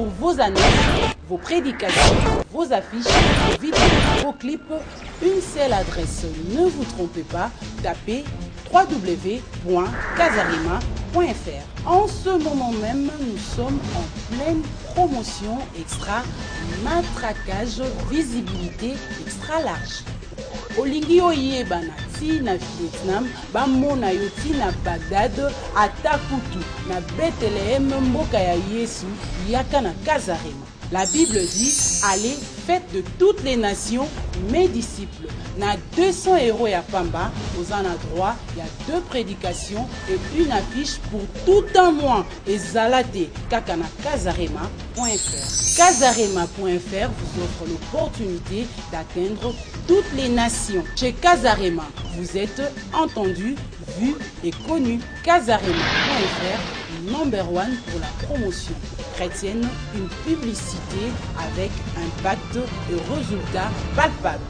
pour vos annonces, vos prédications, vos affiches, vos vidéos, vos clips. Une seule adresse, ne vous trompez pas, tapez www.casarema.fr. En ce moment même, nous sommes en pleine promotion extra, matraquage, visibilité extra large. Olingi oyeba na ti na Vietnam, bamona yo ti na Bagdad, atakutu na Bethléem, mboka ya Yesu, yaka na Casarema. La Bible dit, allez, faites de toutes les nations mes disciples. Na 200 € ya pamba, aux en droit, il y a 2 prédications et une affiche pour tout un mois. Et zalate, kaka na casarema.fr. Casarema.fr vous offre l'opportunité d'atteindre toutes les nations. Chez Casarema, vous êtes entendu, vu et connu. Casarema.fr, number 1 pour la promotion chrétienne, une publicité avec impact et résultats palpables.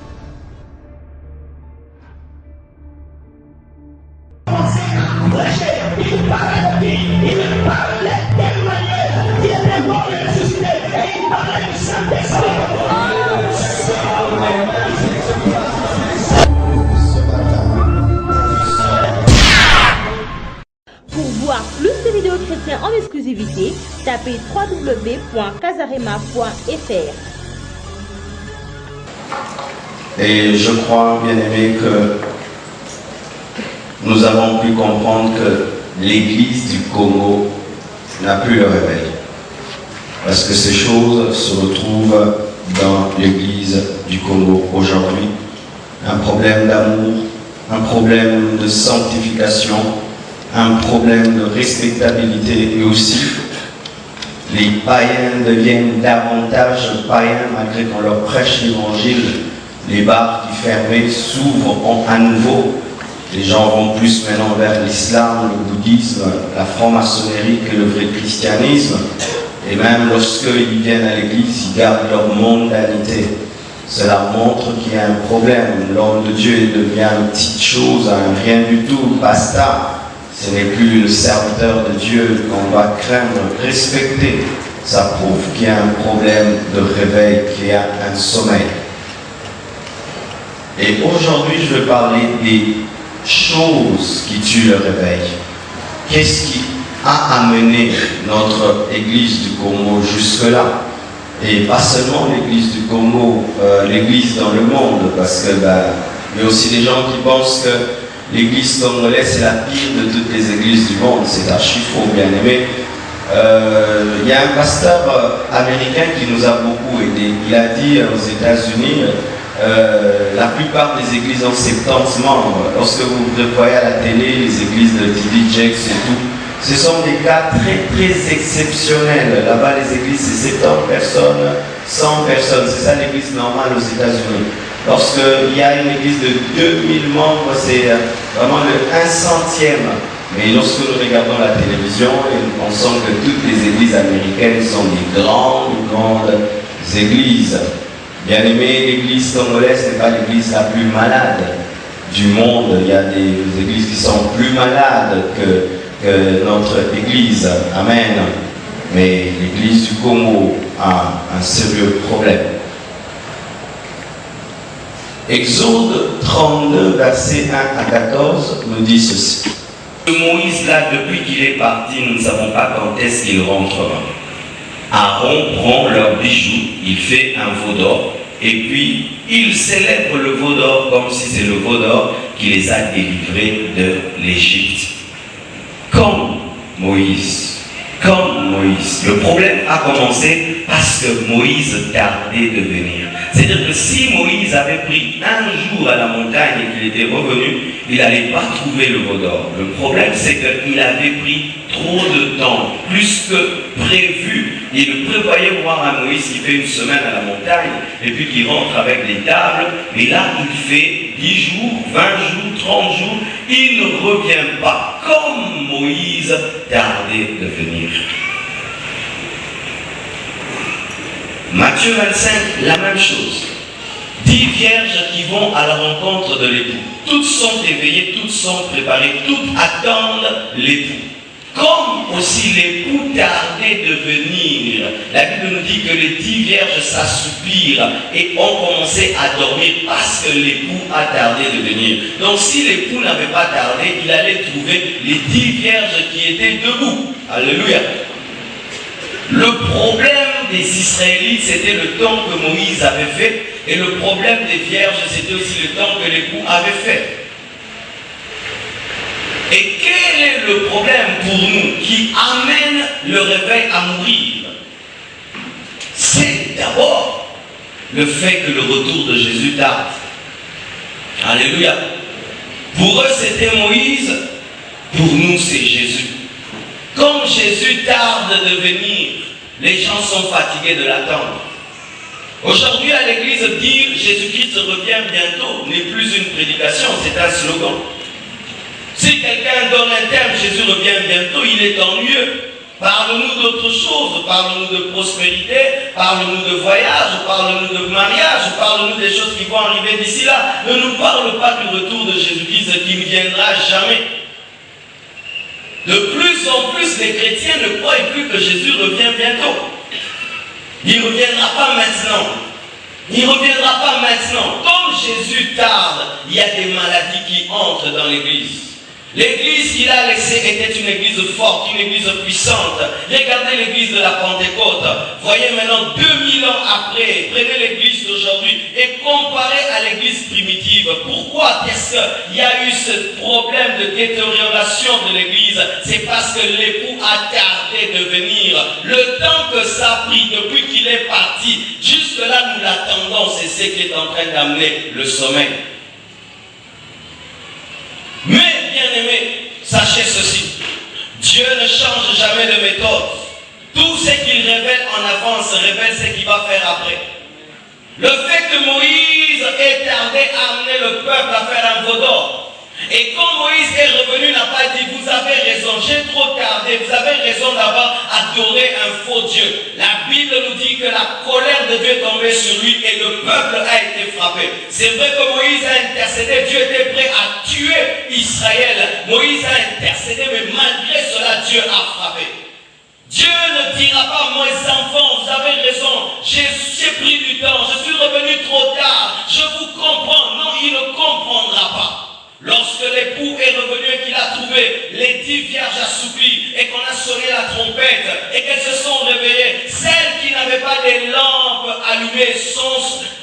Pour voir plus de vidéos chrétiennes en exclusivité, tapez www.casarema.fr. Et je crois, bien aimé, que nous avons pu comprendre que l'Église du Congo n'a plus le réveil. Parce que ces choses se retrouvent dans l'Église du Congo aujourd'hui. Un problème d'amour, un problème de sanctification, un problème de respectabilité, et aussi les païens deviennent davantage païens malgré qu'on leur prêche l'évangile. Les bars qui fermaient s'ouvrent à nouveau. Les gens vont plus maintenant vers l'islam, le bouddhisme, la franc-maçonnerie que le vrai christianisme. Et même lorsqu'ils viennent à l'église, ils gardent leur mondanité. Cela montre qu'il y a un problème. L'homme de Dieu devient une petite chose, un rien du tout, basta. Ce n'est plus le serviteur de Dieu qu'on doit craindre, respecter. Ça prouve qu'il y a un problème de réveil, qu'il y a un sommeil. Et aujourd'hui, je veux parler des choses qui tuent le réveil. Qu'est-ce qui a amené notre Église du Congo jusque-là? Et pas seulement l'Église du Congo, l'Église dans le monde, parce que il y a aussi des gens qui pensent que l'Église congolaise c'est la pire de toutes les églises du monde. C'est archi faux, bien aimé. Il y a un pasteur américain qui nous a beaucoup aidé. Il a dit aux États-Unis, la plupart des églises ont 70 membres. Lorsque vous voyez à la télé les églises de TD Jakes et tout, ce sont des cas très très exceptionnels. Là-bas, les églises, c'est 70 personnes, 100 personnes. C'est ça l'église normale aux États-Unis. Lorsqu'il y a une église de 2000 membres, c'est vraiment le 1/100e. Mais lorsque nous regardons la télévision, on sent que toutes les églises américaines sont des grandes églises. Bien aimé, l'église congolaise n'est pas l'église la plus malade du monde. Il y a des églises qui sont plus malades que notre église. Amen. Mais l'église du Congo a un sérieux problème. Exode 32, versets 1 à 14 nous dit ceci. Moïse, là, depuis qu'il est parti, nous ne savons pas quand est-ce qu'il rentrera. Aaron prend leurs bijoux, il fait un veau d'or, et puis il célèbre le veau d'or comme si c'est le veau d'or qui les a délivrés de l'Égypte. Comme Moïse. Le problème a commencé parce que Moïse tardait de venir. C'est-à-dire que si Moïse avait pris un jour à la montagne et qu'il était revenu, il n'allait pas trouver le veau d'or. Le problème, c'est qu'il avait pris trop de temps, plus que prévu. Il prévoyait voir à Moïse qui fait une semaine à la montagne et puis qui rentre avec les tables. Et là, il fait 10 jours, 20 jours, 30 jours. Il ne revient pas comme Moïse tardait de venir. Matthieu 25, la même chose. 10 vierges qui vont à la rencontre de l'époux. Toutes sont éveillées, toutes sont préparées, toutes attendent l'époux. Comme aussi l'époux tardait de venir, la Bible nous dit que les 10 vierges s'assoupirent et ont commencé à dormir parce que l'époux a tardé de venir. Donc si l'époux n'avait pas tardé, il allait trouver les 10 vierges qui étaient debout. Alléluia. Le problème des Israélites, c'était le temps que Moïse avait fait, et le problème des vierges, c'était aussi le temps que l'époux avait fait. Et quel est le problème pour nous qui amène le réveil à mourir? C'est d'abord le fait que le retour de Jésus tarde. Alléluia. Pour eux, c'était Moïse. Pour nous, c'est Jésus. Comme Jésus tarde de venir, les gens sont fatigués de l'attendre. Aujourd'hui, à l'église, dire Jésus-Christ revient bientôt n'est plus une prédication, c'est un slogan. Si quelqu'un donne un terme, Jésus revient bientôt, il est ennuyeux. Parle-nous d'autre chose, parle-nous de prospérité, parle-nous de voyage, parle-nous de mariage, parle-nous des choses qui vont arriver d'ici là. Ne nous parle pas du retour de Jésus-Christ qui ne viendra jamais. De plus en plus, les chrétiens ne croient plus que Jésus revient bientôt. Il ne reviendra pas maintenant. Il ne reviendra pas maintenant. Comme Jésus tarde, il y a des maladies qui entrent dans l'église. L'église qu'il a laissée était une église forte, une église puissante. Regardez l'église de la Pentecôte. Voyez maintenant 2000 ans après, prenez l'église d'aujourd'hui et comparez à l'église primitive. Pourquoi est-ce qu'il y a eu ce problème de détérioration de l'église? C'est parce que l'époux a tardé de venir. Le temps que ça a pris depuis qu'il est parti, jusque là nous l'attendons, c'est ce qui est en train d'amener le sommeil. Mais, bien-aimés, sachez ceci, Dieu ne change jamais de méthode. Tout ce qu'il révèle en avance révèle ce qu'il va faire après. Le fait que Moïse ait tardé à amener le peuple à faire un veau d'or, et quand Moïse est revenu, n'a pas dit, vous avez raison, j'ai trop tardé, vous avez raison d'avoir adoré un faux Dieu. La Bible nous dit que la colère de Dieu est tombée sur lui et le peuple a été frappé. C'est vrai que Moïse a intercédé, Dieu était prêt à tuer Israël. Moïse a intercédé, mais malgré cela, Dieu a frappé. Dieu ne dira pas, mes enfants, vous avez raison, j'ai pris du temps, je suis revenu trop tard, je vous comprends. Non, il ne comprendra pas. Lorsque l'époux est revenu et qu'il a trouvé les 10 vierges assoupies et qu'on a sonné la trompette et qu'elles se sont réveillées, celles qui n'avaient pas des lampes allumées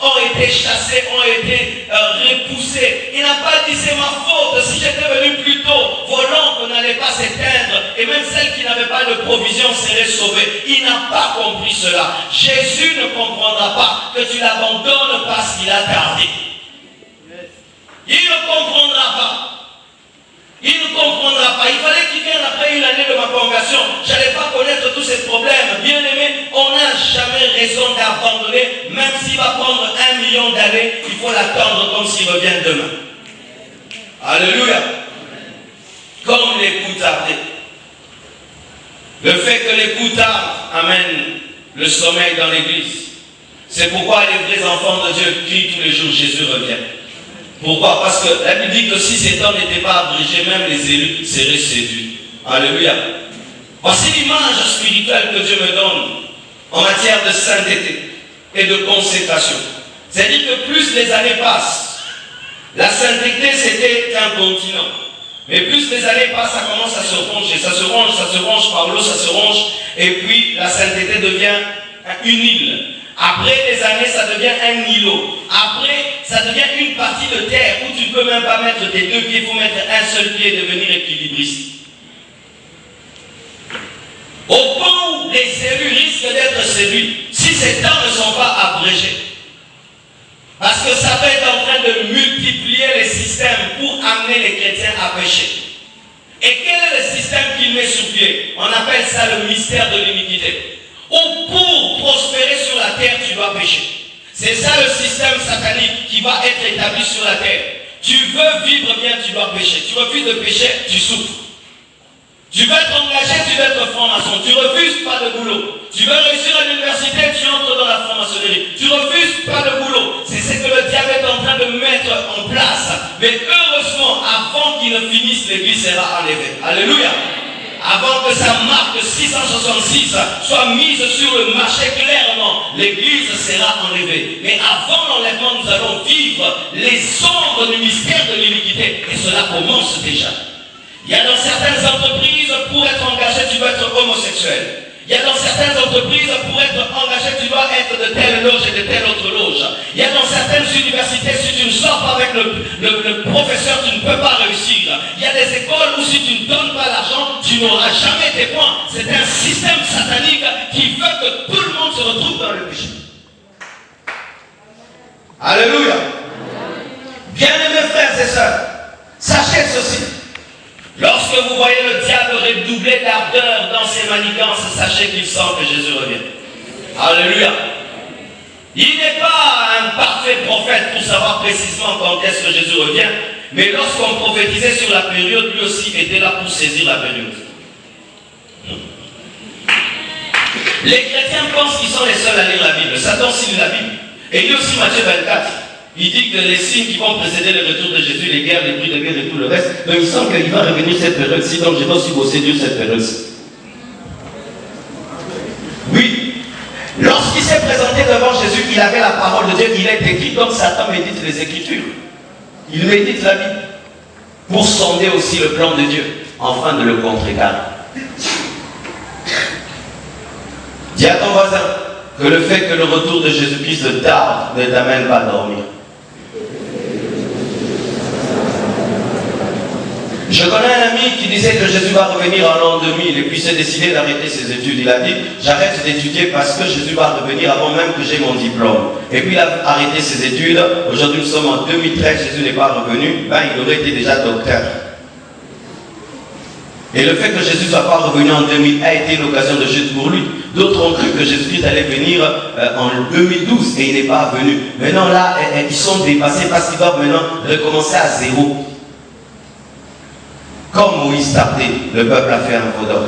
ont été chassées, ont été repoussées. Il n'a pas dit c'est ma faute, si j'étais venu plus tôt, vos lampes n'allaient pas s'éteindre et même celles qui n'avaient pas de provision seraient sauvées. Il n'a pas compris cela. Jésus ne comprendra pas que tu l'abandonnes parce qu'il a tardé. Il ne comprendra pas. Il ne comprendra pas. Il fallait qu'il vienne après une année de ma conversion. Je n'allais pas connaître tous ces problèmes. Bien aimé, on n'a jamais raison d'abandonner. Même s'il va prendre 1 million d'années, il faut l'attendre comme s'il revient demain. Alléluia. Comme l'époux tardé. Le fait que l'époux tarde amène le sommeil dans l'église. C'est pourquoi les vrais enfants de Dieu crient tous les jours, Jésus revient. Pourquoi? Parce que la Bible dit que si ces temps n'étaient pas abrégés, même les élus seraient séduits. Alléluia. Voici l'image spirituelle que Dieu me donne en matière de sainteté et de consécration. C'est-à-dire que plus les années passent, la sainteté c'était un continent. Mais plus les années passent, ça commence à se ronger. Ça se ronge par l'eau, ça se ronge. Et puis la sainteté devient une île. Après les années, ça devient un îlot. Après, ça devient une partie de terre où tu ne peux même pas mettre tes 2 pieds, il faut mettre un seul pied et devenir équilibriste. Au point où les élus risquent d'être séduits, si ces temps ne sont pas abrégés. Parce que ça va être en train de multiplier les systèmes pour amener les chrétiens à pécher. Et quel est le système qu'il met sur pied? On appelle ça le mystère de l'iniquité. Ou pour prospérer sur la terre, tu dois pécher. C'est ça le système satanique qui va être établi sur la terre. Tu veux vivre bien, tu dois pécher. Tu refuses de pécher, tu souffres. Tu veux être engagé, tu veux être franc-maçon. Tu refuses, pas de boulot. Tu veux réussir à l'université, tu entres dans la franc-maçonnerie. Tu refuses, pas de boulot. C'est ce que le diable est en train de mettre en place. Mais heureusement, avant qu'il ne finisse, l'église sera enlevée. Alléluia. avant que sa marque 666 soit mise sur le marché clairement, l'Église sera enlevée. Mais avant l'enlèvement, nous allons vivre les ombres du mystère de l'iniquité. Et cela commence déjà. Il y a dans certaines entreprises, pour être engagé, tu dois être homosexuel. Il y a dans certaines entreprises, pour être engagé, tu dois être de telle loge et de telle autre loge. Il y a dans certaines universités, si tu ne sors pas avec le professeur, tu ne peux pas réussir. Il y a des écoles où si tu ne donnes pas l'argent, tu n'auras jamais tes points. C'est un système satanique qui veut que tout le monde se retrouve dans le péché. Alléluia. Bien-aimés frères et sœurs, sachez ceci. Lorsque vous voyez le diable redoubler d'ardeur dans ses manigances, sachez qu'il sent que Jésus revient. Alléluia. Il n'est pas un parfait prophète pour savoir précisément quand est-ce que Jésus revient, mais lorsqu'on prophétisait sur la période, lui aussi était là pour saisir la période. Les chrétiens pensent qu'ils sont les seuls à lire la Bible. Satan signe la Bible. Et il y a aussi Matthieu 24. Il dit que les signes qui vont précéder le retour de Jésus, les guerres, les bruits de guerre et tout le reste, donc il semble qu'il va revenir cette période-ci, donc je dois aussi bosser Dieu cette période-ci. Oui. Lorsqu'il s'est présenté devant Jésus, il avait la parole de Dieu, il est écrit, donc Satan médite les Écritures. Il médite la Bible pour sonder aussi le plan de Dieu, afin de le contrecarrer. Dis à ton voisin que le fait que le retour de Jésus-Christ tarde ne t'amène pas à dormir. Je connais un ami qui disait que Jésus va revenir en l'an 2000 et puis s'est décidé d'arrêter ses études. Il a dit, j'arrête d'étudier parce que Jésus va revenir avant même que j'ai mon diplôme. Et puis il a arrêté ses études. Aujourd'hui nous sommes en 2013, Jésus n'est pas revenu. Ben, il aurait été déjà docteur. Et le fait que Jésus ne soit pas revenu en 2000 a été une occasion de chute pour lui. D'autres ont cru que Jésus-Christ allait venir en 2012 et il n'est pas venu. Maintenant là, ils sont dépassés parce qu'ils doivent maintenant recommencer à zéro. Comme Moïse tardait, le peuple a fait un veau d'or.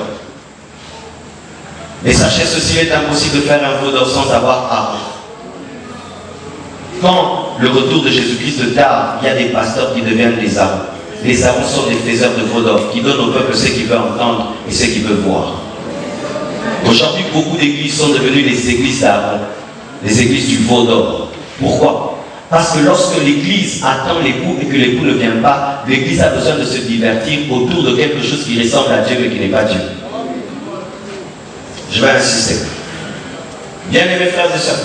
Mais sachez ceci, il est impossible de faire un veau d'or sans avoir Aaron. Quand le retour de Jésus-Christ tarde, il y a des pasteurs qui deviennent des Aarons. Les Aarons sont des faiseurs de veau d'or, qui donnent au peuple ce qu'il veut entendre et ce qu'il veut voir. Aujourd'hui, beaucoup d'églises sont devenues les églises d'Aaron, les églises du veau d'or. Pourquoi? Parce que lorsque l'église attend l'époux et que l'époux ne vient pas, l'église a besoin de se divertir autour de quelque chose qui ressemble à Dieu mais qui n'est pas Dieu. Je vais insister. Bien-aimés frères et sœurs,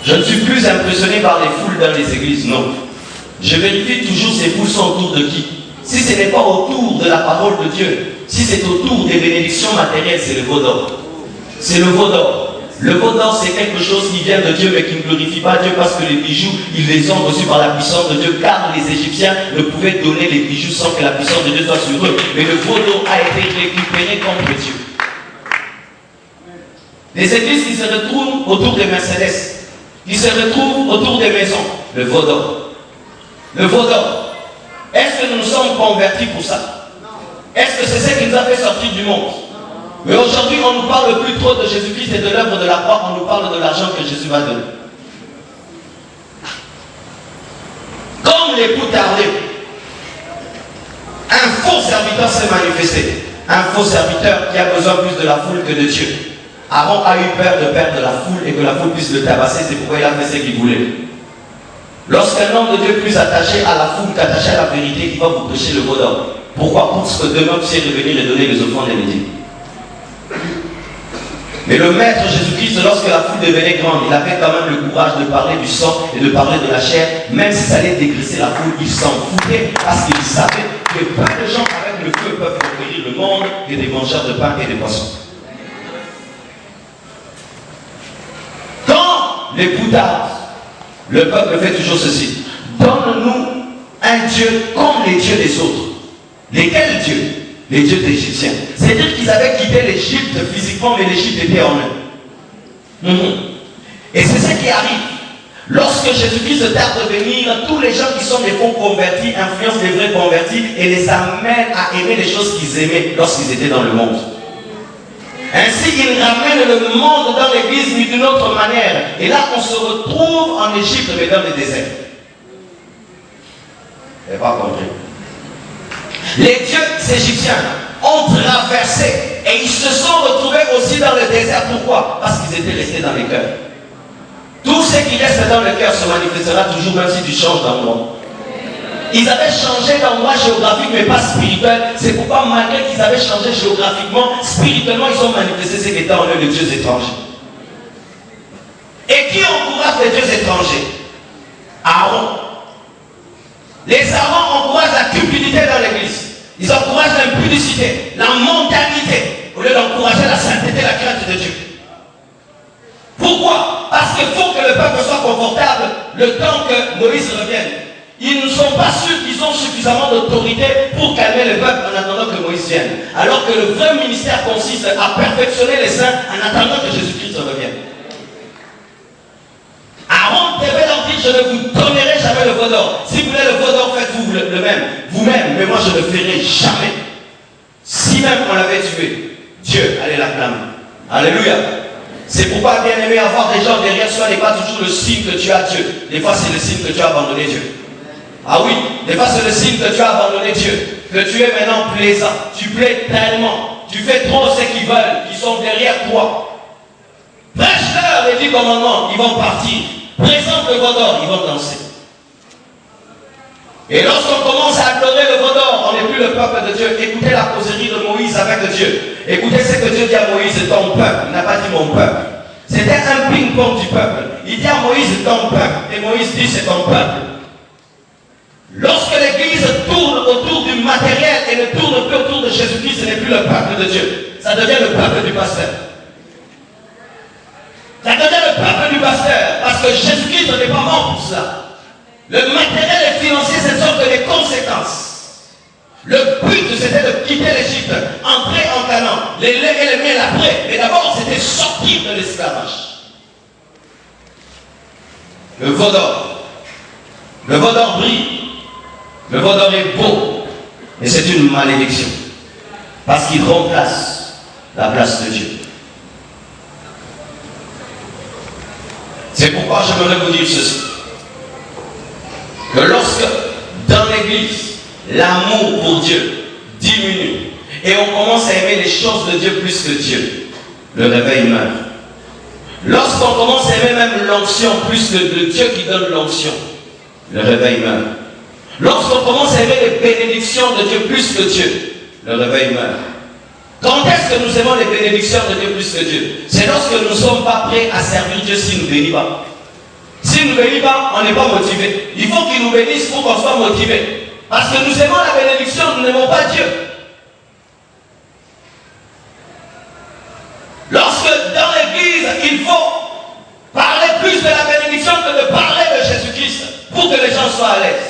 je ne suis plus impressionné par les foules dans les églises, non. Je vérifie toujours ces foules sont autour de qui. Si ce n'est pas autour de la parole de Dieu, si c'est autour des bénédictions matérielles, c'est le veau d'or. C'est le veau d'or. Le veau d'or, c'est quelque chose qui vient de Dieu, mais qui ne glorifie pas Dieu parce que les bijoux, ils les ont reçus par la puissance de Dieu, car les Égyptiens ne pouvaient donner les bijoux sans que la puissance de Dieu soit sur eux. Mais le veau d'or a été récupéré contre Dieu. Les églises qui se retrouvent autour des Mercedes, qui se retrouvent autour des maisons, le veau d'or. Le veau d'or. Est-ce que nous nous sommes convertis pour ça? Est-ce que c'est ce qui nous a fait sortir du monde? Mais aujourd'hui, on ne nous parle plus trop de Jésus-Christ et de l'œuvre de la croix, on nous parle de l'argent que Jésus va donner. Comme l'époux tardait, un faux serviteur s'est manifesté. Un faux serviteur qui a besoin plus de la foule que de Dieu. Aaron a eu peur de perdre la foule et que la foule puisse le tabasser, c'est pourquoi il a fait ce qu'il voulait. Lorsqu'un homme de Dieu est plus attaché à la foule qu'attaché à la vérité, il va vous prêcher le veau d'or. Pourquoi? Pour que demain vous puissiez revenir et donner les offrandes et les dîmes. Mais le Maître Jésus-Christ, lorsque la foule devenait grande, il avait quand même le courage de parler du sang et de parler de la chair, même si ça allait dégraisser la foule, il s'en foutait parce qu'il savait que plein de gens avec le feu peuvent conquérir le monde et des mangeurs de pain et de poissons. Quand l'époux tarde, le peuple fait toujours ceci. Donne-nous un Dieu comme les dieux des autres. Lesquels dieux? Les dieux égyptiens. C'est-à-dire qu'ils avaient quitté l'Égypte physiquement, mais l'Égypte était en eux. Et c'est ce qui arrive. Lorsque Jésus-Christ tarde de venir, tous les gens qui sont des faux convertis influencent les vrais convertis et les amènent à aimer les choses qu'ils aimaient lorsqu'ils étaient dans le monde. Ainsi, ils ramènent le monde dans l'église, mais d'une autre manière. Et là, on se retrouve en Égypte, mais dans le désert. Vous n'avez pas compris. Les dieux égyptiens ont traversé et ils se sont retrouvés aussi dans le désert. Pourquoi? Parce qu'ils étaient restés dans les cœurs. Tout ce qui reste dans le cœur se manifestera toujours, même si tu changes d'endroit. Ils avaient changé d'endroit géographique, mais pas spirituel. C'est pourquoi, malgré qu'ils avaient changé géographiquement, spirituellement, ils ont manifesté ce qui était en eux, les dieux étrangers. Et qui encourage les dieux étrangers? Aaron. Les Aaron encouragent la cupidité dans l'église. Ils encouragent l'impudicité, la mondanité, au lieu d'encourager la sainteté, la crainte de Dieu. Pourquoi? Parce qu'il faut que le peuple soit confortable le temps que Moïse revienne. Ils ne sont pas sûrs qu'ils ont suffisamment d'autorité pour calmer le peuple en attendant que Moïse vienne. Alors que le vrai ministère consiste à perfectionner les saints en attendant que Jésus-Christ revienne. Aaron devait leur dire: je ne vous donnerai jamais le veau d'or. Si vous voulez le veau d'or, faites-vous le même, vous-même, mais moi je ne le ferai jamais. Si même on l'avait tué, Dieu allait l'acclamer. Alléluia. C'est pourquoi, bien aimé, avoir des gens derrière soi n'est pas toujours le signe que tu as Dieu. Des fois, c'est le signe que tu as abandonné Dieu. Ah oui, des fois, c'est le signe que tu as abandonné Dieu. Que tu es maintenant plaisant. Tu plais tellement. Tu fais trop ce qu'ils veulent. Ils sont derrière toi. Prêche-leur les 10 commandements. Ils vont partir. Présente le veau d'or. Ils vont danser. Et lorsqu'on commence à adorer le veau d'or, on n'est plus le peuple de Dieu. Écoutez la causerie de Moïse avec Dieu. Écoutez ce que Dieu dit à Moïse: ton peuple. Il n'a pas dit mon peuple. C'était un ping-pong du peuple. Il dit à Moïse: ton peuple. Et Moïse dit: c'est ton peuple. Lorsque l'église tourne autour du matériel et ne tourne plus autour de Jésus-Christ, ce n'est plus le peuple de Dieu. Ça devient le peuple du pasteur. Ça devient le peuple du pasteur. Parce que Jésus-Christ n'est pas mort pour cela. Le matériel et financier, ce ne sont que des conséquences. Le but, c'était de quitter l'Égypte, entrer en Canaan, les laits et les miels après. Mais d'abord, c'était sortir de l'esclavage. Le veau d'or. Le veau d'or brille. Le veau d'or est beau. Mais c'est une malédiction. Parce qu'il remplace la place de Dieu. C'est pourquoi j'aimerais vous dire ceci. Que lorsque, dans l'église, l'amour pour Dieu diminue et on commence à aimer les choses de Dieu plus que Dieu, le réveil meurt. Lorsqu'on commence à aimer même l'onction plus que le Dieu qui donne l'onction, le réveil meurt. Lorsqu'on commence à aimer les bénédictions de Dieu plus que Dieu, le réveil meurt. Quand est-ce que nous aimons les bénédictions de Dieu plus que Dieu? C'est lorsque nous ne sommes pas prêts à servir Dieu s'il ne nous bénit pas. S'il ne nous bénit pas, on n'est pas motivé. Il faut qu'il nous bénisse pour qu'on soit motivé. Parce que nous aimons la bénédiction, nous n'aimons pas Dieu. Lorsque dans l'église, il faut parler plus de la bénédiction que de parler de Jésus-Christ pour que les gens soient à l'aise.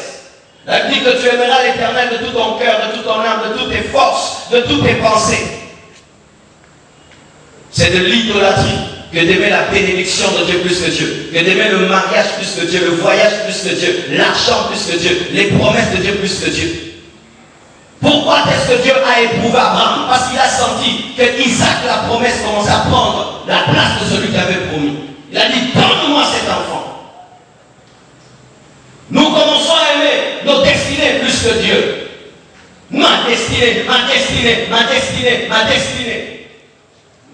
La dit que tu aimeras l'Éternel de tout ton cœur, de toute ton âme, de toutes tes forces, de toutes tes pensées. C'est de l'idolâtrie que d'aimer la bénédiction de Dieu plus que Dieu, que d'aimer le mariage plus que Dieu, le voyage plus que Dieu, l'argent plus que Dieu, les promesses de Dieu plus que Dieu. Pourquoi est-ce que Dieu a éprouvé Abraham? Parce qu'il a senti que Isaac, la promesse, commençait à prendre la place de celui qui avait promis. Il a dit: donne-moi cet enfant. Nous commençons à aimer nos destinées plus que Dieu. Ma destinée, ma destinée, ma destinée, ma destinée.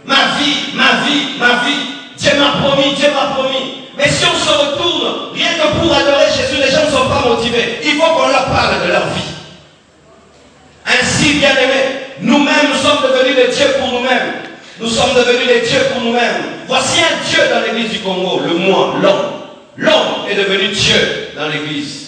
Ma vie, ma vie, ma vie. Dieu m'a promis, Dieu m'a promis. Mais si on se retourne, rien que pour adorer Jésus, les gens ne sont pas motivés. Il faut qu'on leur parle de leur vie. Ainsi, bien-aimés, nous-mêmes, nous sommes devenus des dieux pour nous-mêmes. Nous sommes devenus des dieux pour nous-mêmes. Voici un Dieu dans l'église du Congo, le moi, l'homme. L'homme est devenu Dieu dans l'église.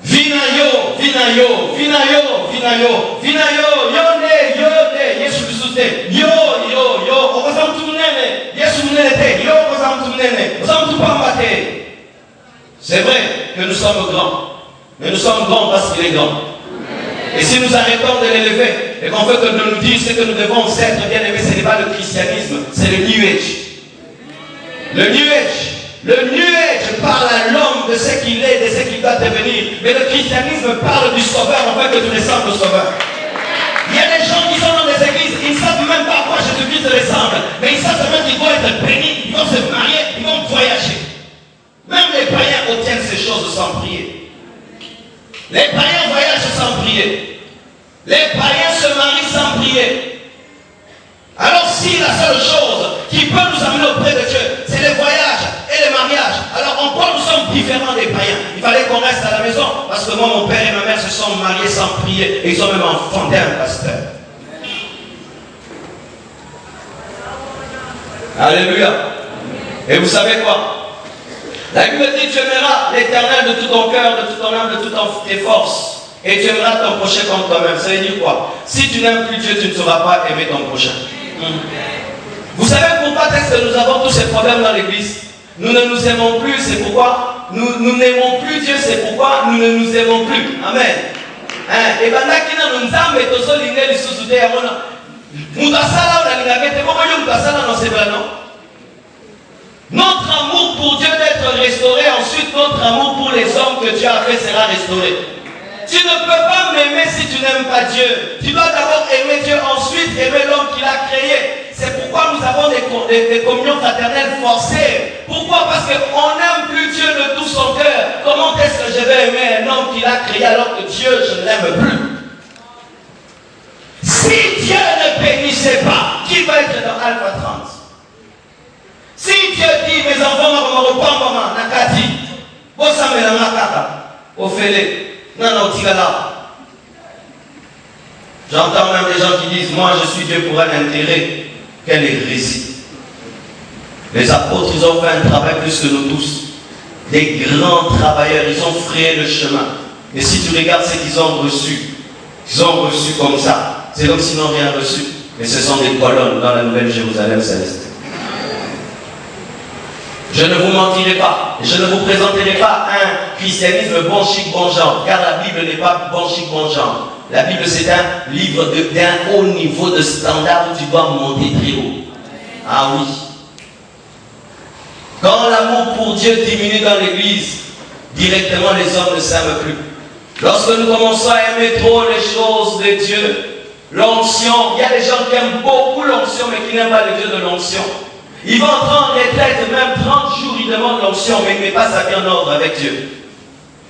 Vinayo, vinayo, vinayo, vinayo, vinayo, yone, yone, Yesu Christe, yo, yo, yo, okosam tumunene, Yesu munene, yo, okosam tumunene, okosam tupambate. C'est vrai que nous sommes grands, mais nous sommes grands parce qu'il est grand. Et si nous arrêtons de l'élever et qu'on veut que nous nous dise ce que nous devons être bien aimés, ce n'est pas le christianisme, c'est le New Age. Le New Age. Le New Age parle à l'homme de ce qu'il est, de ce qu'il doit devenir. Mais le christianisme parle du sauveur, en fait que tu ressembles au sauveur. Il y a des gens qui sont dans des églises, ils ne savent même pas à quoi Jésus-Christ ressemble. Mais ils savent seulement qu'ils vont être bénis, ils vont se marier, ils vont voyager. Même les païens obtiennent ces choses sans prier. Les païens voyagent sans prier. Les païens se marient sans prier. Alors si la seule chose qui peut nous amener auprès de Dieu, c'est les voyages et les mariages, alors en quoi nous sommes différents des païens? Il fallait qu'on reste à la maison, parce que moi, mon père et ma mère se sont mariés sans prier, et ils ont même enfanté un pasteur. Alléluia. Et vous savez quoi? La Bible dit: tu aimeras l'Éternel de tout ton cœur, de toute ton âme, de toutes tes forces, et tu aimeras ton prochain comme toi-même. Ça veut dire quoi? Si tu n'aimes plus Dieu, tu ne sauras pas aimer ton prochain. Vous savez pourquoi est-ce que nous avons tous ces problèmes dans l'église? Nous ne nous aimons plus, c'est pourquoi nous n'aimons plus Dieu, c'est pourquoi nous ne nous aimons plus. Amen. Et notre amour pour Dieu d'être restauré, ensuite notre amour pour les hommes que Dieu a fait sera restauré. Tu ne peux pas m'aimer si tu n'aimes pas Dieu. Tu dois d'abord aimer Dieu, ensuite aimer l'homme qu'il a créé. C'est pourquoi nous avons des communions fraternelles forcées. Pourquoi? Parce qu'on n'aime plus Dieu de tout son cœur. Comment est-ce que je vais aimer un homme qu'il a créé alors que Dieu, je ne l'aime plus? Si Dieu ne bénissait pas, qui va être dans Alpha 30? Si Dieu dit: mes enfants, nakati, bosamela makaka, ofele. J'entends même des gens qui disent: moi je suis Dieu pour un intérêt. Quelle hérésie! Les apôtres, ils ont fait un travail plus que nous tous. Des grands travailleurs, ils ont frayé le chemin. Et si tu regardes ce qu'ils ont reçu, ils ont reçu comme ça. C'est comme s'ils n'ont rien reçu. Mais ce sont des colonnes dans la nouvelle Jérusalem céleste. Je ne vous mentirai pas, je ne vous présenterai pas un christianisme bon chic, bon genre, car la Bible n'est pas bon chic, bon genre. La Bible, c'est un livre d'un haut niveau de standard où tu dois monter très haut. Ah oui. Quand l'amour pour Dieu diminue dans l'église, directement les hommes ne s'aiment plus. Lorsque nous commençons à aimer trop les choses de Dieu, l'onction, il y a des gens qui aiment beaucoup l'onction mais qui n'aiment pas le Dieu de l'onction. Ils vont entrer en retraite, même 30 jours, ils demandent l'onction, mais il ne met pas sa vie en ordre avec Dieu.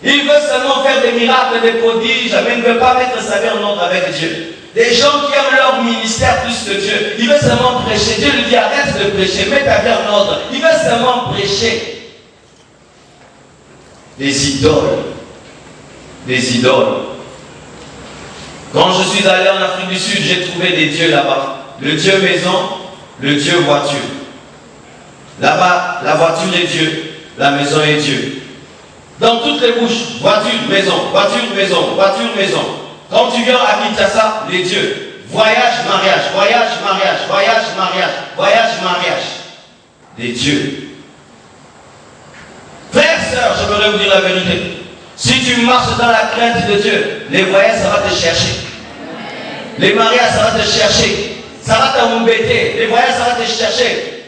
Il veut seulement faire des miracles, des prodiges, mais il ne veut pas mettre sa vie en ordre avec Dieu. Des gens qui aiment leur ministère plus que Dieu. Il veut seulement prêcher. Dieu lui dit: arrête de prêcher, mets ta vie en ordre. Il veut seulement prêcher. Des idoles. Des idoles. Quand je suis allé en Afrique du Sud, j'ai trouvé des dieux là-bas. Le Dieu maison, le Dieu voiture. Là-bas, la voiture est Dieu, la maison est Dieu. Dans toutes les bouches, voiture, maison, voiture, maison, voiture, maison. Quand tu viens à Kinshasa, les dieux. Voyage, mariage, voyage, mariage, voyage, mariage, voyage, mariage. Des dieux. Frères, sœurs, je voudrais vous dire la vérité. Si tu marches dans la crainte de Dieu, les voyages, ça va te chercher. Les mariages, ça va te chercher. Ça va t'embêter. Les voyages, ça va te chercher.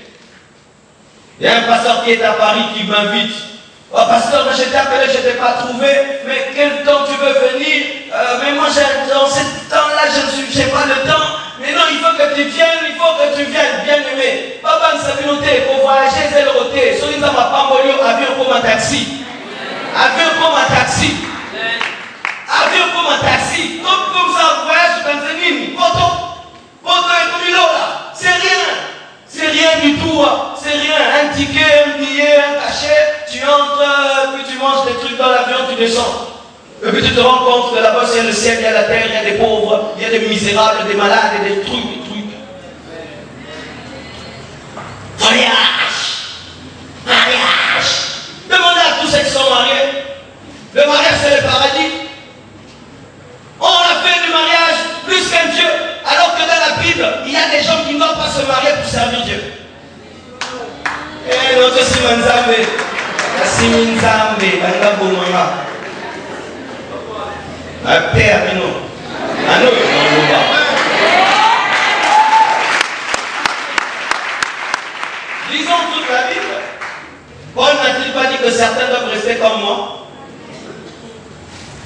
Il y a un pasteur qui est à Paris qui m'invite. Oh pasteur, je t'ai appelé, je ne t'ai pas trouvé, mais quel temps tu veux venir? Mais moi, dans ce temps-là, je n'ai pas le temps. Mais non, il faut que tu viennes, bien aimé. Papa, nous savons noter, pour voyager, c'est le roté. Celui qui m'a pas envoyé, avion comme un taxi. Avion comme un taxi. Avion comme un taxi. Comme ça, voyage dans une ligne. Poto et comme il là. C'est rien. C'est rien du tout, c'est rien. Un ticket, un billet, un cachet, tu entres, puis tu manges des trucs dans l'avion, tu descends. Et puis tu te rends compte que là-bas, il y a le ciel, il y a la terre, il y a des pauvres, il y a des misérables, des malades, et des trucs. Mariage. Demandez à tous ceux qui sont mariés. Le mariage, c'est le paradis. On a fait du mariage plus qu'un Dieu, alors que dans la Bible, il y a des gens qui ne doivent pas se marier pour servir Dieu. Eh, notre Simanzambe, la Simanzambe, Banga Boumama, un père, Amino, Ano, lisons toute la Bible. Paul n'a-t-il pas dit que certains doivent rester comme moi?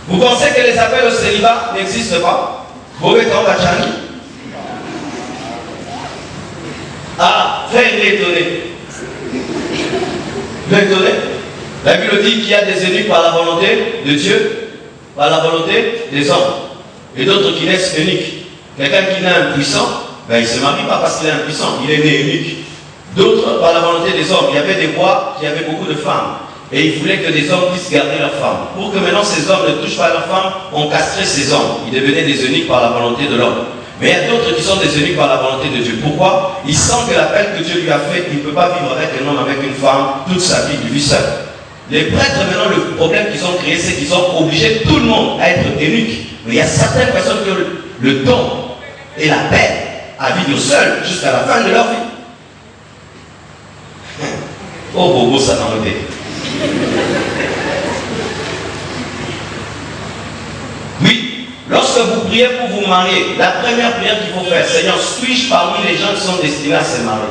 Vous pensez que les appels au célibat n'existent pas? Vous êtes en Bachani? Ah, frère, il est étonné. Il est étonné. La Bible dit qu'il y a des élus par la volonté de Dieu, par la volonté des hommes. et d'autres qui naissent eunuques. Quelqu'un qui naît impuissant, ben, il ne se marie pas parce qu'il est impuissant, il est né eunuque. D'autres, par la volonté des hommes, il y avait des rois qui avaient beaucoup de femmes. Et ils voulaient que des hommes puissent garder leurs femmes. Pour que maintenant ces hommes ne touchent pas leurs femmes, on castrait ces hommes. Ils devenaient des eunuques par la volonté de l'homme. Mais il y a d'autres qui sont des eunuques par la volonté de Dieu. Pourquoi? Il sent que l'appel que Dieu lui a fait, il ne peut pas vivre avec un homme, avec une femme, toute sa vie, lui seul. Les prêtres, maintenant, le problème qu'ils ont créé, c'est qu'ils ont obligé tout le monde à être eunuques. Mais il y a certaines personnes qui ont le don et la paix à vivre seul jusqu'à la fin de leur vie. Oh, bobo, ça n'a pas été. Oui, lorsque vous priez pour vous marier, la première prière qu'il faut faire, Seigneur, suis-je parmi les gens qui sont destinés à se marier?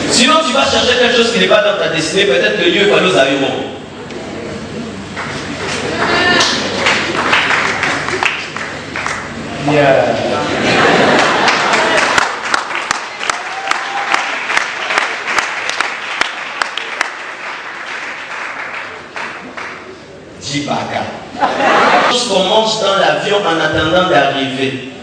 Sinon, tu vas chercher quelque chose qui n'est pas dans ta destinée, peut-être que Dieu va nous arriver. Chose qu'on mange dans l'avion en attendant d'arriver.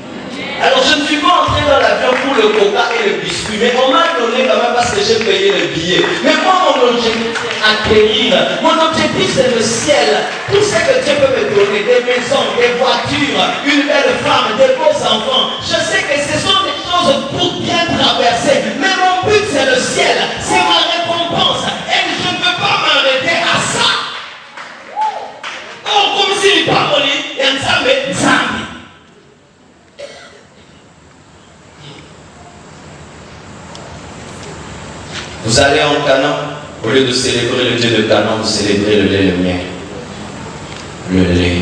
Alors je ne suis pas entré dans l'avion pour le coca et le biscuit, mais on m'a donné quand même parce que j'ai payé le billet. Mais moi mon objectif c'est acquérir. Mon objectif c'est le ciel. Tout ce que Dieu peut me donner, des maisons, des voitures, une belle femme, des beaux enfants. Je sais que ce sont des choses pour bien traverser. Mais mon but c'est le ciel. C'est ma récompense. Et je ne peux pas m'arrêter à ça. Oh, comme s'il parle, il y a un zambi. Vous allez en Canaan, au lieu de célébrer le Dieu de Canaan, vous célébrez le lait et le miel. Le lait.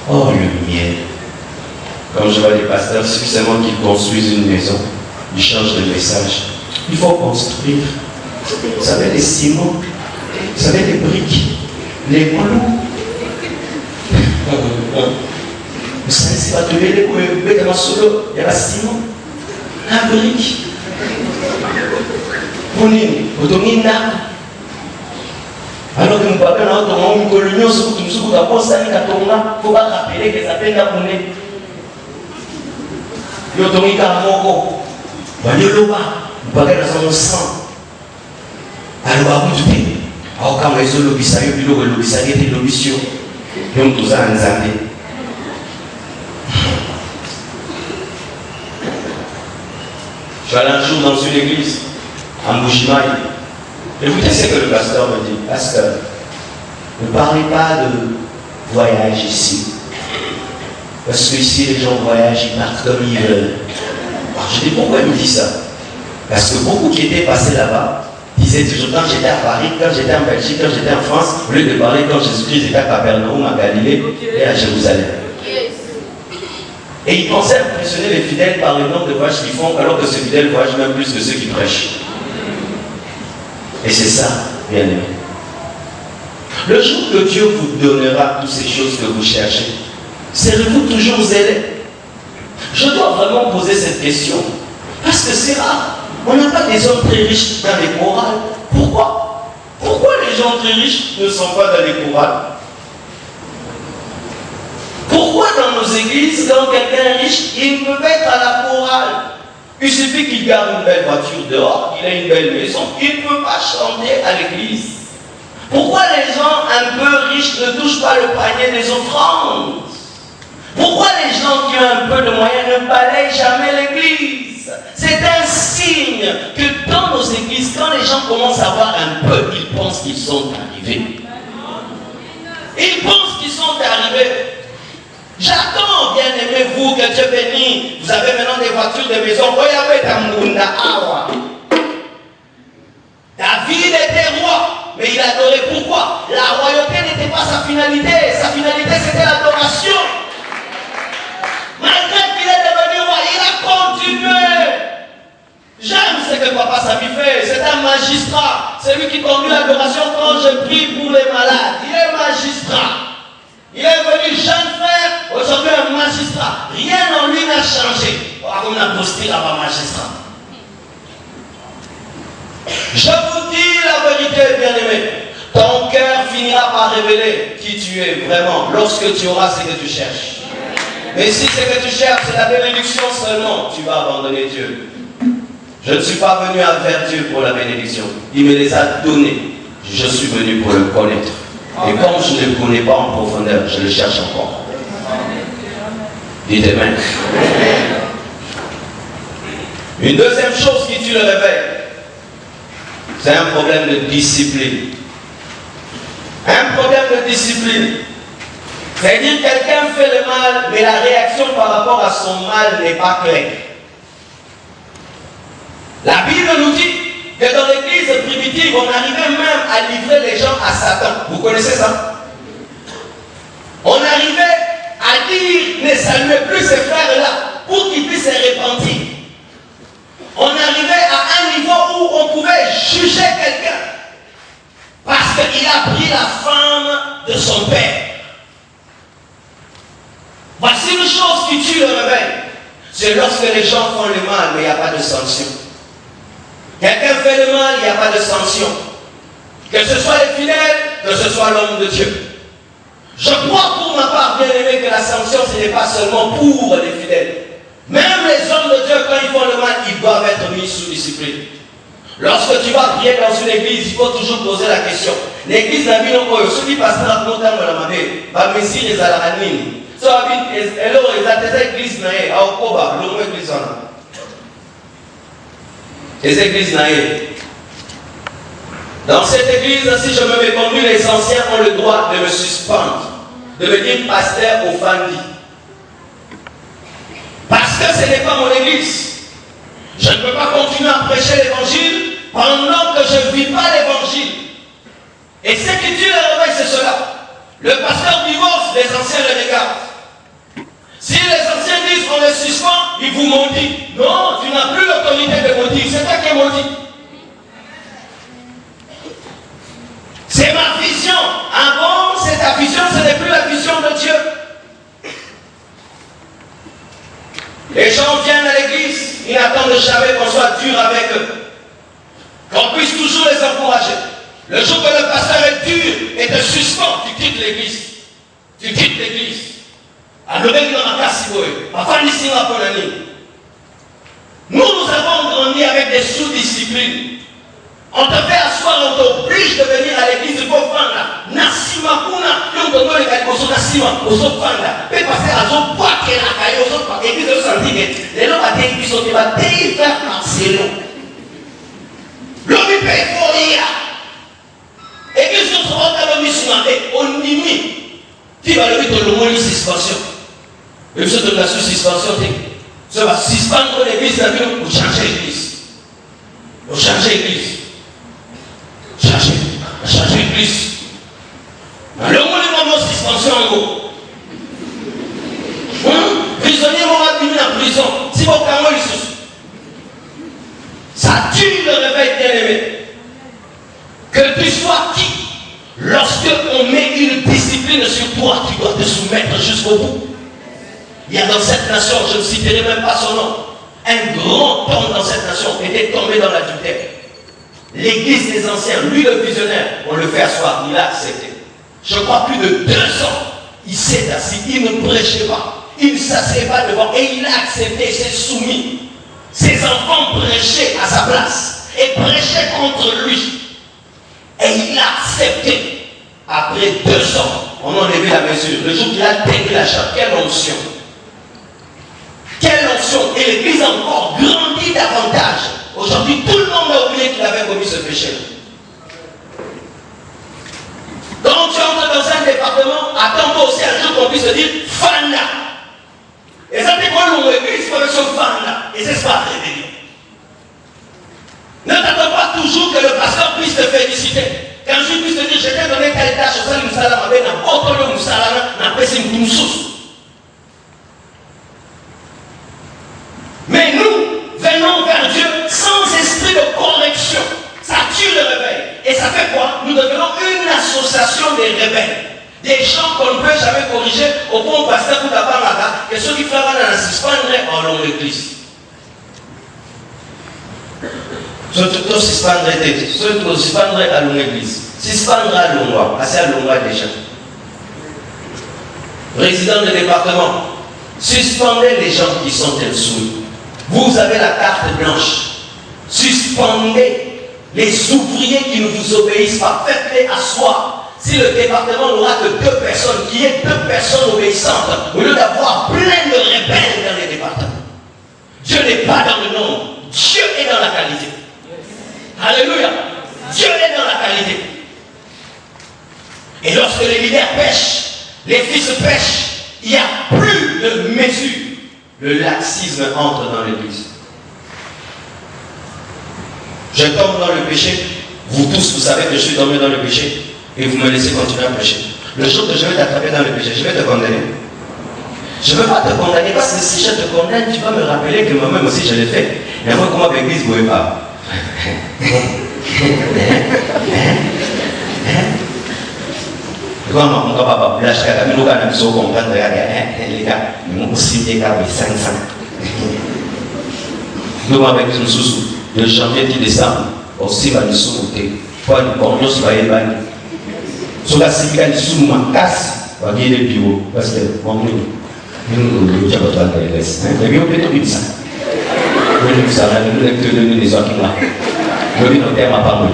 Oh, le miel. Quand je vois les pasteurs, suffisamment qu'ils construisent une maison, ils changent de message. Il faut construire. Vous savez, les ciments, vous savez, les briques, les clous. Vous savez, c'est pas de les coups, dans solo, il y a la ciment, la brique. Alors que nous parlons de notre monde, que l'union se trouve tous les jours, il ne faut pas rappeler que ça peine à connaître. Il y a un moko, il y a dans son sang. Alors, à bout du thé, alors quand ils ont l'obissaire, ils ont l'obissaire, ils ont l'obission. Ils ont tout ça en années. Je suis allé un jour dans une église, à Mbujimayi. Écoutez ce que le pasteur me dit. Pasteur, ne parlez pas de voyage ici. Parce que ici, les gens voyagent, ils partent comme ils veulent. Alors je dis, pourquoi il me dit ça? Parce que beaucoup qui étaient passés là-bas disaient toujours, quand j'étais à Paris, quand j'étais en Belgique, quand j'étais en France, au lieu de parler quand Jésus-Christ était à Capernaum, à Galilée et à Jérusalem. Et ils pensaient impressionner les fidèles par le nombre de voyages qu'ils font, alors que ces fidèles voyagent même plus que ceux qui prêchent. Et c'est ça, bien aimé. Le jour que Dieu vous donnera toutes ces choses que vous cherchez, serez-vous toujours zélé? Je dois vraiment poser cette question. Parce que c'est rare. On n'a pas des hommes très riches dans les chorales. Pourquoi? Pourquoi les gens très riches ne sont pas dans les chorales? Pourquoi dans nos églises, quand quelqu'un est riche, il peut être à la chorale? Il suffit qu'il garde une belle voiture dehors, qu'il ait une belle maison, il ne peut pas chanter à l'église. Pourquoi les gens un peu riches ne touchent pas le panier des offrandes? Pourquoi les gens qui ont un peu de moyens ne balayent jamais l'église? C'est un signe que dans nos églises, quand les gens commencent à avoir un peu, ils pensent qu'ils sont arrivés. Ils pensent qu'ils sont arrivés. J'attends, bien aimé, vous, que Dieu bénisse. Vous avez maintenant des voitures, des maisons. Regardez Tambounda Awa. David était roi, mais il adorait. Pourquoi? La royauté n'était pas sa finalité. Sa finalité, c'était l'adoration. Malgré qu'il est devenu roi, il a continué. J'aime ce que papa Samy fait. C'est un magistrat. C'est lui qui conduit l'adoration quand je prie pour les malades. Il est magistrat. Il est venu jeune frère, aujourd'hui un magistrat. Rien en lui n'a changé. On a posté là-bas magistrat. Je vous dis la vérité, bien-aimé. Ton cœur finira par révéler qui tu tu es vraiment, lorsque tu auras ce que tu cherches. Mais si ce que tu cherches, c'est la bénédiction seulement, tu vas abandonner Dieu. Je ne suis pas venu vers Dieu pour la bénédiction. Il me les a donnés. Je suis venu pour le connaître. Et comme je ne le connais pas en profondeur, je le cherche encore. Dites Amen. Une deuxième chose qui tue le réveil, c'est un problème de discipline. Un problème de discipline. C'est-à-dire que quelqu'un fait le mal, mais la réaction par rapport à son mal n'est pas claire. La Bible nous dit que dans l'église primitive, on arrivait même à livrer les gens à Satan. Vous connaissez ça? On arrivait à dire ne saluez plus ces frères-là pour qu'ils puissent se repentir. On arrivait à un niveau où on pouvait juger quelqu'un parce qu'il a pris la femme de son père. Voici une chose qui tue le réveil. C'est lorsque les gens font le mal, mais il n'y a pas de sanction. Quelqu'un fait le mal, il n'y a pas de sanction. Que ce soit les fidèles, que ce soit l'homme de Dieu. Je crois pour ma part, bien aimé, que la sanction, ce n'est pas seulement pour les fidèles. Même les hommes de Dieu, quand ils font le mal, ils doivent être mis sous discipline. Lorsque tu vas prier dans une église, il faut toujours poser la question. L'église n'a pas encore, ceux qui passent dans le temps de la mabé, va messer les alaranines. So, alors, ils ont des églises, à Okoba, l'homme église en a. Les églises naïves. Dans cette église, si je me méconduis, les anciens ont le droit de me suspendre, de me dire pasteur au Fandi. Parce que ce n'est pas mon église. Je ne peux pas continuer à prêcher l'évangile pendant que je ne vis pas l'évangile. Et ce qui tue le réveil, c'est cela. Le pasteur divorce, les anciens le regardent. Si les anciens disent qu'on les suspend, ils vous maudit. Non, tu n'as plus l'autorité de maudire. C'est toi qui es maudit. C'est ma vision. Avant, c'est ta vision, ce n'est plus la vision de Dieu. Les gens viennent à l'église, ils n'attendent jamais qu'on soit dur avec eux. Qu'on puisse toujours les encourager. Le jour que le pasteur est dur et te suspend, tu quittes l'église. Tu quittes l'église. Nous avons grandi avec des sous-disciplines. On te fait asseoir, on t'oblige de venir à l'église du Bofanda. Nassima Kuna, on te donne les cadeaux, Nassima, au Sofanda. Mais parce qu'à son poids qui est la caille, au Sofanda, l'église de Santigé, les gens à qui sont des faire Marcelo. L'homme paye pour rien. Église de Sofanda, l'homme est on nimi. Qui va lever ton nom, suspension. Et vous êtes de la suspension, ça va suspendre l'église pour changer l'église. Pour changer l'église. Changer l'église. Alors, on est vraiment suspension en gros. Prisonnier m'aura mis en prison. Si vous avez ça tue le réveil bien-aimé. Que tu sois qui, lorsque on met une discipline sur toi, tu dois te soumettre jusqu'au bout. Il y a dans cette nation, je ne citerai même pas son nom, un grand homme dans cette nation était tombé dans l'adultère. L'église des anciens, lui le visionnaire, on le fait asseoir, il a accepté. Je crois plus de 2 ans, il s'est assis, il ne prêchait pas, il ne s'asseyait pas devant et il a accepté, il s'est soumis. Ses enfants prêchaient à sa place et prêchaient contre lui. Et il a accepté. Après 2 ans, on a enlevé la mesure. Le jour qu'il a tenu la chape, quelle onction! Quelle onction! Et l'église a encore grandi davantage. Aujourd'hui, tout le monde a oublié qu'il avait commis ce péché. Quand tu entres dans un département, attends-toi aussi un jour qu'on puisse te dire Fanda. Et ça, c'est quoi l'église pour le Fanda? Et c'est pas révélé. Ne t'attends pas toujours que le pasteur puisse te féliciter. Qu'un jour puisse te dire, je t'ai donné telle tâche, ça lui salama, ben n'a pas le salama, n'a pas ses moussous. Mais nous venons vers Dieu sans esprit de correction. Ça tue le réveil. Et ça fait quoi? Nous devenons une association des rebelles. Des gens qu'on ne peut jamais corriger au point où pasteur Koudabamaga, que ceux qui font la suspendrait en longue église. Surtout suspendrait à longue église. Suspendra à longue, assez à longue déjà. résidents de département, suspendez les gens qui sont insoumis. Vous avez la carte blanche. Suspendez les ouvriers qui ne vous obéissent pas. Faites-les asseoir. Si le département n'aura que 2 personnes, qui est 2 personnes obéissantes, au lieu d'avoir plein de rebelles dans les départements. Dieu n'est pas dans le nombre. Dieu est dans la qualité. Alléluia. Dieu est dans la qualité. Et lorsque les leaders pêchent, les fils pêchent, il n'y a plus de mesure. Le laxisme entre dans l'église. Je tombe dans le péché. Vous tous, vous savez que je suis tombé dans le péché. Et vous me laissez continuer à pécher. Le jour que je vais t'attraper dans le péché, je vais te condamner. Je ne veux pas te condamner parce que si je te condamne, tu vas me rappeler que moi-même aussi je l'ai fait. Et moi, comment l'église ne pouvait pas. Comment mon papa, là, je vais vous comprendre, les gars, nous aussi, les gars, 500. Nous, avec nous, sous de janvier à décembre, aussi, va nous sous-côté. Pour nous, bon, nous, va y aller. Sur la civile, sous ma casse, on va gagner les bureaux. Parce que, bon, nous, j'ai pas toi de laisse. Mais bien, on peut tout dire ça. Nous, ça va nous donner des gens qui là. Je vais noter ma parole.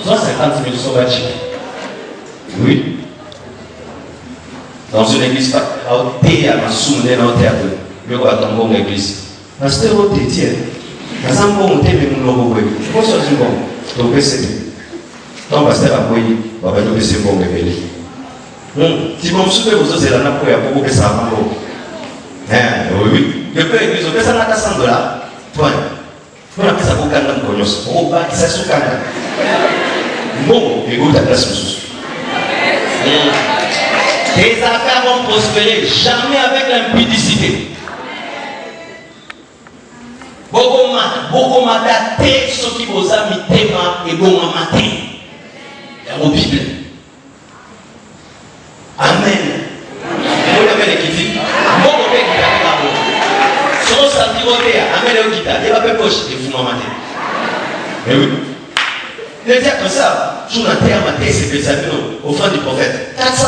150 000 sauvages. Oui. Dans une église, à ma soumée dans le théâtre, je vais tomber dans l'église. Parce que vous êtes tiens. Dans un bon thème, vous n'avez pas. Je pense que c'est bon. Donc, c'est donc, pasteur a pris, on va nous laisser bon révéler. Si vous me souvenez, vous autres, c'est la nappe pour beaucoup que ça va. Oui. Je peux l'église, on peut ça n'a qu'à $100. Point. On a fait ça pour Canada, on va faire ça sur Canada. Bon, écoute ta place, monsieur. Tes affaires vont prospérer, jamais avec l'impudicité. Beaucoup m'adapter ce qui vous a mis téma et bon matin. Au Bible. Amen. Vous l'avez l'équipe. Bon, on peut quitter la route. Sur sa pivoter, amen au guitare. Il va pas poche et vous m'en matin. Mais oui. Il dit comme ça, jour la terre, ma terre, c'est que ça vient au fin du prophète. 400,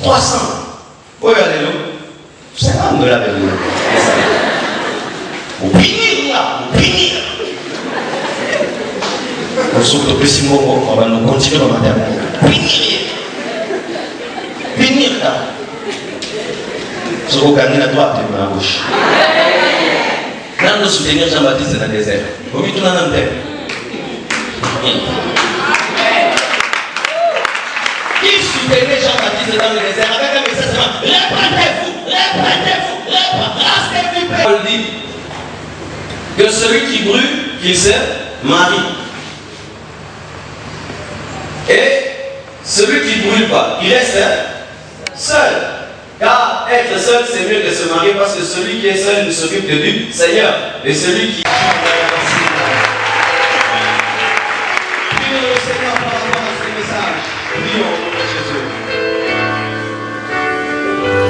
300. Oui, alléluia. C'est un de la belle. Au punir là, au punir. On souffre de plus on va nous continuer dans la terre. Punir. Punir là. Ce qu'on gagne la droite et la gauche. Là, nous soutenir Jean-Baptiste dans le désert. Vous voyez tout dans la terre. Qui soutenait Jean-Baptiste dans le désert avec un message répandez-vous, rastez-vous. Paul dit que celui qui brûle, qu'il se marie. Et celui qui ne brûle pas, il reste seul. Car être seul, c'est mieux que se marier parce que celui qui est seul ne s'occupe que du Seigneur. Et celui qui...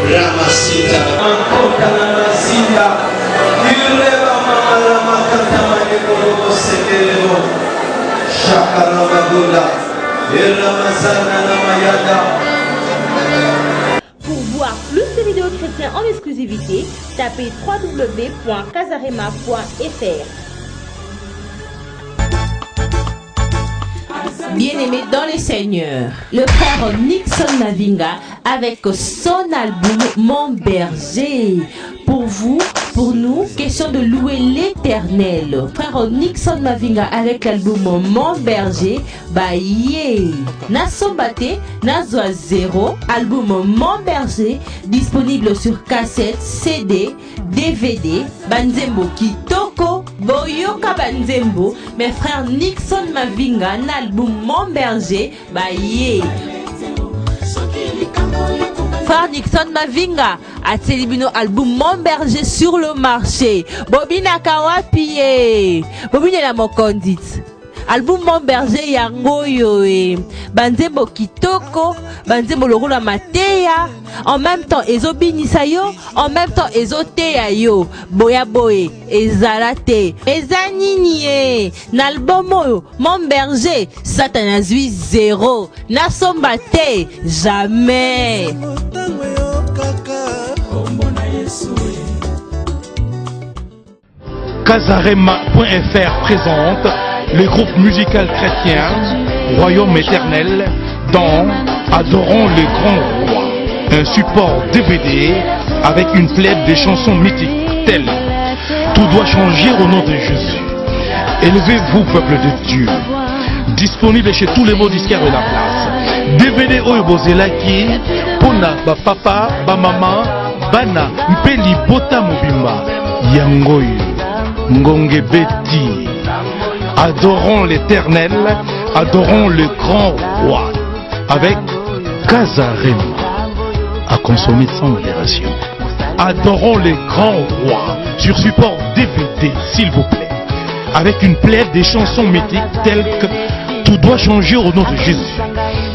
Ramasita, Ankotanamazita, Ireba Mama Katamani Korobo Sekelebo, Shakarabagula, Iramazana Namayada. Pour voir plus de vidéos chrétiennes en exclusivité, tapez www.casarema.fr. Bien-aimé dans les seigneurs, le frère Nixon Mavinga avec son album Mon Berger. Pour vous, pour nous, question de louer l'éternel. Frère Nixon Mavinga avec l'album Mon Berger, Baye. Nasombate, Nazwa 0, album Mon Berger, disponible sur cassette, CD, DVD, Banzembo Kitoko, Boyoka Banzembo, mes frères Nixon Mavinga, l'album Mon Berger, Baye. Frère Nixon Mavinga a célébré album Mon Berger sur le marché. Bobina Kawapiye. Bobina la mokondit. album Mon Berger yango yo banzembo kitoko, banzembo lokola mateya, en même temps ezobinisa yo, en même temps ezoteya yo, boya boye ezalate ezanini na album oyo Mon Berger Satan azui 0 na somba te jamais. Kazarema.fr présente le groupe musical chrétien Royaume éternel dans Adorons le grand roi, un support DVD avec une plaide de chansons mythiques telles Tout doit changer au nom de Jésus, Élevez-vous peuple de Dieu, disponible chez tous les mots disquaires de la place. DVD oyo bozelaki pona ba papa ba mama bana mpeli bota mobimba yangoyo ngonge beti. Adorons l'éternel, adorons le grand roi avec Kazarema à consommer sans modération. Adorons le grand roi sur support DVD s'il vous plaît, avec une plaide des chansons mythiques telles que Tout doit changer au nom de Jésus,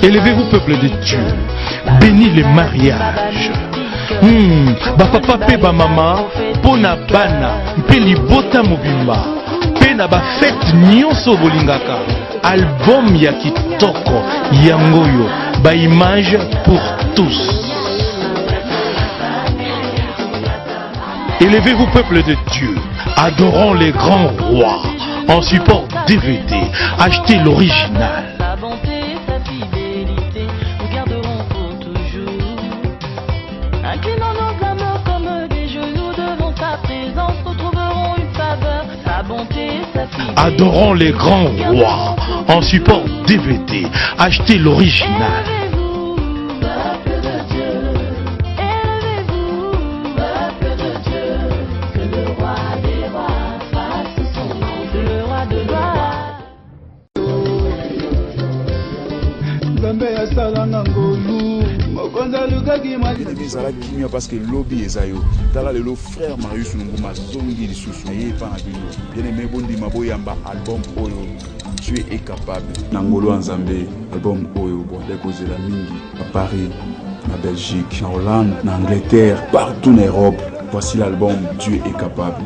Élevez-vous peuple de Dieu, Bénis les mariages, ba papa pe ba mama pona bana mpeli bota mobimba pe na ba fête nyonso bolingaka. Album ya kitoko yangoyo, ba image pour tous. Élevez-vous peuple de Dieu, adorons les grands rois en support DVD, achetez l'original. Sa bonté, sa fidélité, nous garderons pour toujours. Inclinons nos âmes comme des genoux devant sa présence, retrouverons une faveur. Sa bonté, sa fidélité. Adorons les grands rois en support DVD, achetez l'original. Parce que lobby est ayo. Tala le frère Marius Nguma zongi lisusu ye pa na bino. Bien aimé bondi maboyamba album oyo. Tu es capable. Nangolo Nzambe album oyo bon déposer la mingi à Paris, en Belgique, en Hollande, en Angleterre, partout en Europe. Voici l'album Dieu est capable.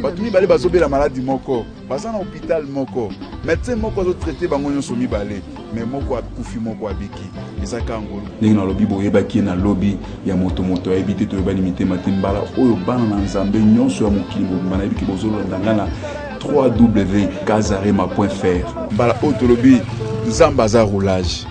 Bato mibale bazobela maladie moko baza na hôpital moko médecin moko azotraité bango nyonso mibale mais moko akufi moko abiki ezaka ngolo ndenge nalobi boyebaki na lobi ya moto ayebi te toyebani mitema te mbala oyo bana na Nzambe nyonso ya mokili mobimba nayebiki bozolanda na www.kazarema.fr mbala oyo tolobi Nzambe aza roulage.